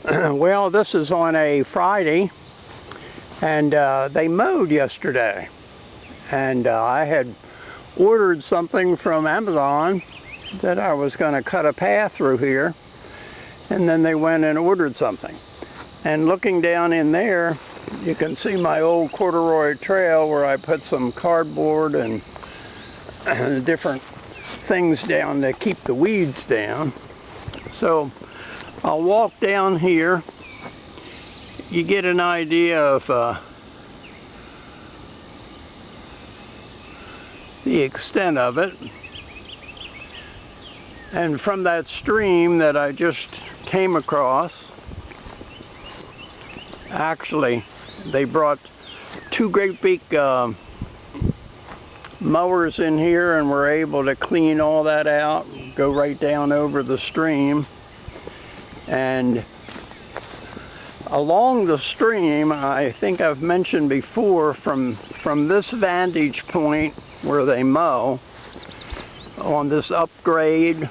Well, this is on a Friday, and they mowed yesterday. And I had ordered something from Amazon that I was going to cut a path through here, and then they went and ordered something. And looking down in there, you can see my old corduroy trail where I put some cardboard and different things down to keep the weeds down. So I'll walk down here. You get an idea of the extent of it. And from that stream that I just came across, actually they brought two great big mowers in here and were able to clean all that out, go right down over the stream. And along the stream, I think I've mentioned before, from this vantage point where they mow, on this upgrade,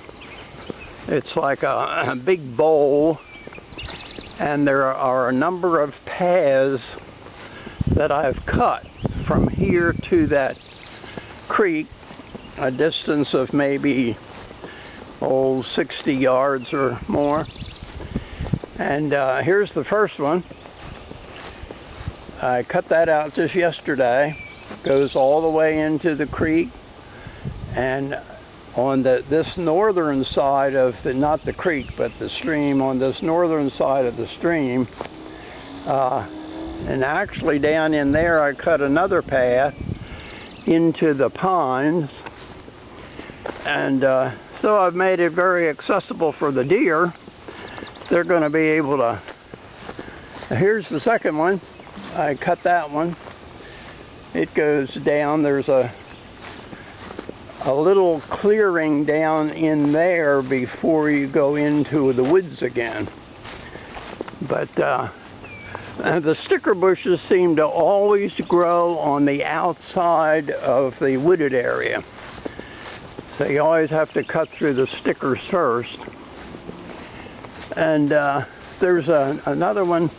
it's like a big bowl, and there are a number of paths that I've cut from here to that creek, a distance of maybe 60 yards or more. And here's the first one. I cut that out just yesterday. Goes all the way into the creek, and on this northern side of not the creek but the stream, on this northern side of the stream, and actually down in there I cut another path into the ponds, and so I've made it very accessible for the deer. They're going to be able to. Here's the second one. I cut that one. It goes down. There's a little clearing down in there before you go into the woods again. But the sticker bushes seem to always grow on the outside of the wooded area. So you always have to cut through the stickers first. And there's another one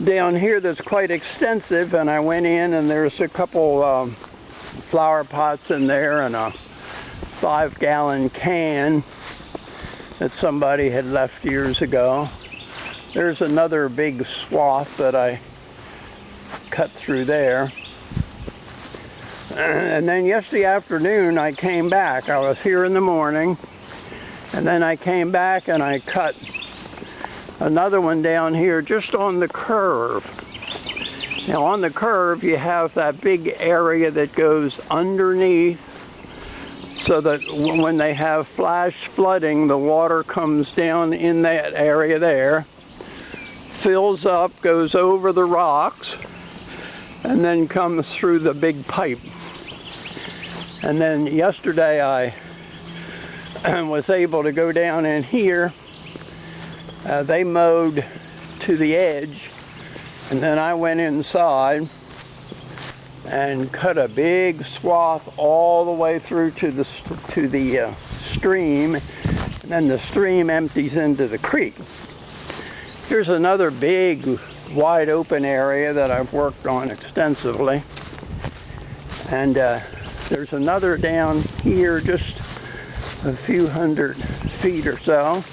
down here that's quite extensive, and I went in and there's a couple flower pots in there and a 5-gallon can that somebody had left years ago. There's another big swath that I cut through there. And then yesterday afternoon I came back. I was here in the morning, and then I came back and I cut another one down here just on the curve. Now on the curve you have that big area that goes underneath, so that when they have flash flooding, the water comes down in that area there, fills up, goes over the rocks, and then comes through the big pipe. And then yesterday I was able to go down in here. They mowed to the edge, and then I went inside and cut a big swath all the way through to the stream, and then the stream empties into the creek. Here's another big wide open area that I've worked on extensively, and there's another down here just a few hundred feet or so.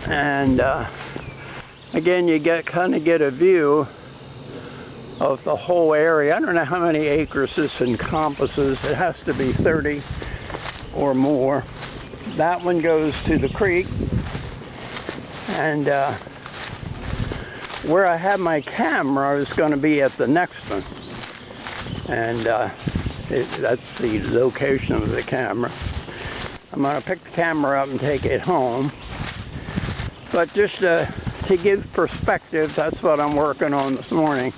And again, you kind of get a view of the whole area. I don't know how many acres this encompasses. It has to be 30 or more. That one goes to the creek, and where I have my camera is going to be at the next one, and that's the location of the camera. I'm going to pick the camera up and take it home. But just to give perspective, that's what I'm working on this morning.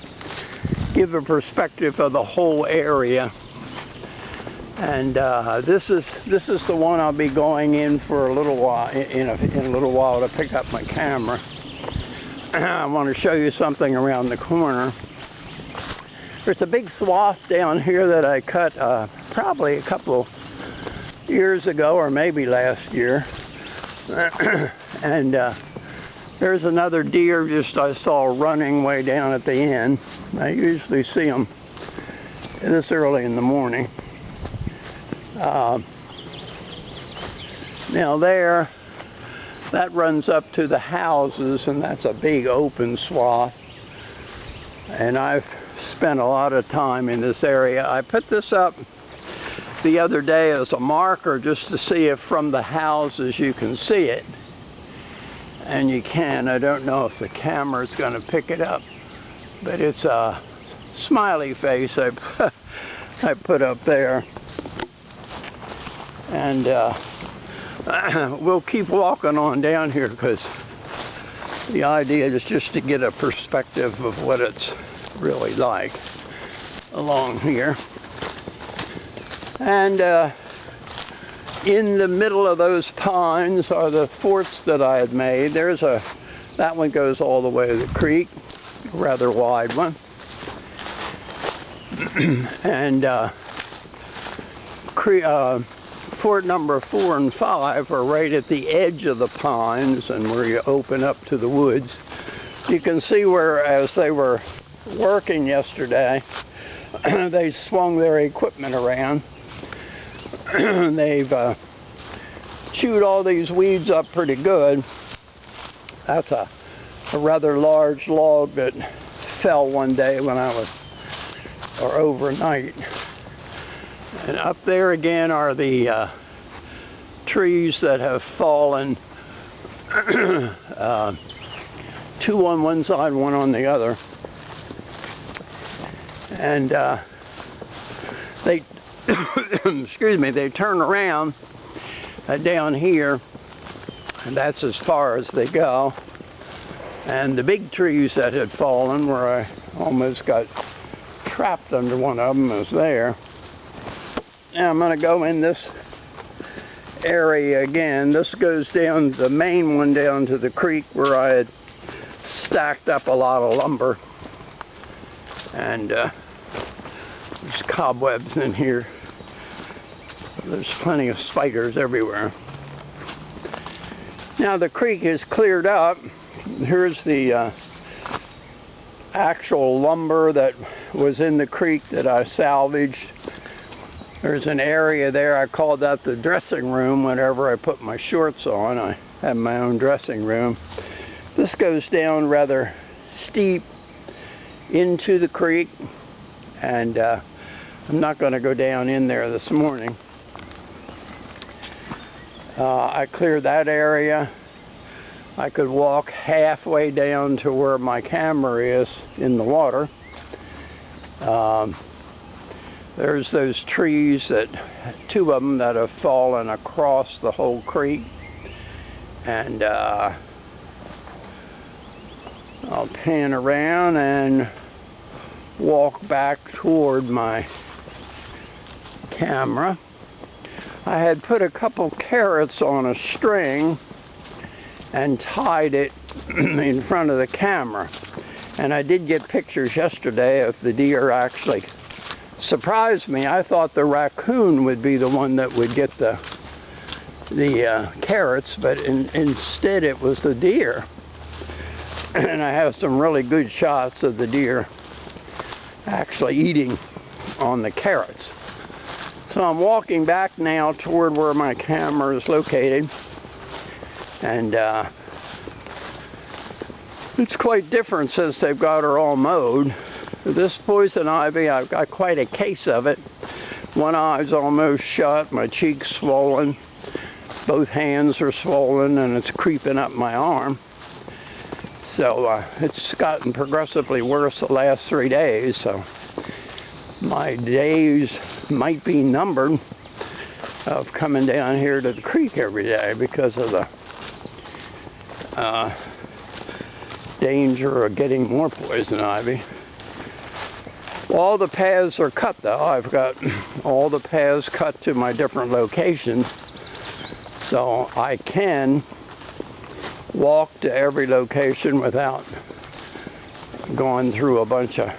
Give a perspective of the whole area. And this is the one I'll be going in for a little while, in a little while, to pick up my camera. I want to show you something around the corner. There's a big swath down here that I cut probably a couple years ago, or maybe last year, And there's another deer I saw running way down at the end. I usually see them this early in the morning. Now that runs up to the houses, and that's a big open swath. And I've spent a lot of time in this area. I put this up the other day as a marker just to see if from the houses you can see it. And you can. I don't know if the camera's going to pick it up, but it's a smiley face I put up there. And we'll keep walking on down here, because the idea is just to get a perspective of what it's really like along here. And in the middle of those pines are the forts that I had made. That one goes all the way to the creek, a rather wide one. And fort number 4 and 5 are right at the edge of the pines, and where you open up to the woods. You can see where, as they were working yesterday, they swung their equipment around. They've chewed all these weeds up pretty good. That's a rather large log that fell one day or overnight. And up there again are the trees that have fallen, 2 on one side, 1 on the other. And they excuse me, they turn around down here, and that's as far as they go. And the big trees that had fallen, where I almost got trapped under one of them, is there. Now I'm going to go in this area again. This goes down, the main one, down to the creek where I had stacked up a lot of lumber. And there's cobwebs in here. There's plenty of spiders everywhere. Now the creek is cleared up. Here's the actual lumber that was in the creek that I salvaged. There's an area there, I called that the dressing room whenever I put my shorts on. I have my own dressing room. This goes down rather steep into the creek, and I'm not going to go down in there this morning. I cleared that area. I could walk halfway down to where my camera is in the water. There's those trees, 2 of them that have fallen across the whole creek. And I'll pan around and walk back toward my camera. I had put a couple carrots on a string and tied it in front of the camera. And I did get pictures yesterday of the deer. Actually surprised me. I thought the raccoon would be the one that would get the carrots, but instead it was the deer. And I have some really good shots of the deer actually eating on the carrots. So I'm walking back now toward where my camera is located, and it's quite different since they've got her all mowed. This poison ivy, I've got quite a case of it. One eye's almost shut, my cheek's swollen, both hands are swollen, and it's creeping up my arm. So it's gotten progressively worse the last 3 days, so my days might be numbered of coming down here to the creek every day because of the danger of getting more poison ivy. All the paths are cut though. I've got all the paths cut to my different locations, so I can walk to every location without going through a bunch of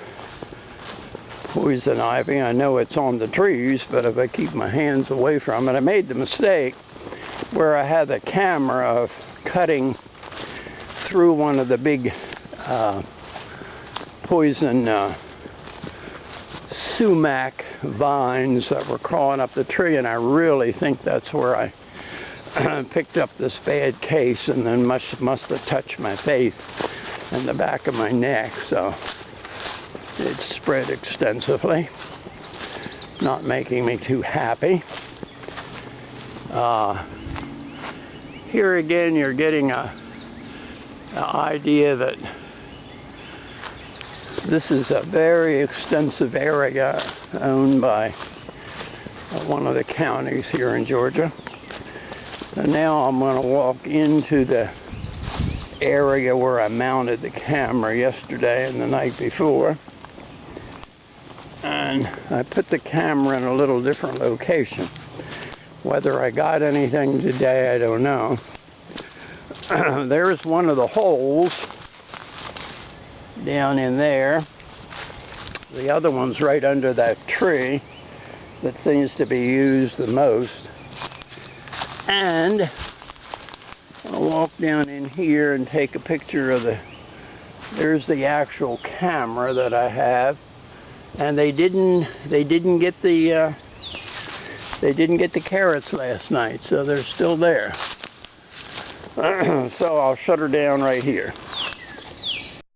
poison ivy. I know it's on the trees, but if I keep my hands away from it, I made the mistake where I had the camera of cutting through one of the big poison sumac vines that were crawling up the tree, and I really think that's where I picked up this bad case, and then must have touched my face and the back of my neck, so it spread extensively, not making me too happy. Here again, you're getting an idea that this is a very extensive area owned by one of the counties here in Georgia. And now I'm going to walk into the area where I mounted the camera yesterday and the night before. And I put the camera in a little different location. Whether I got anything today, I don't know. There's one of the holes down in there. The other one's right under that tree that seems to be used the most. And I'll walk down in here and take a picture of there's the actual camera that I have. And they didn't get the carrots last night, so they're still there. So I'll shut her down right here.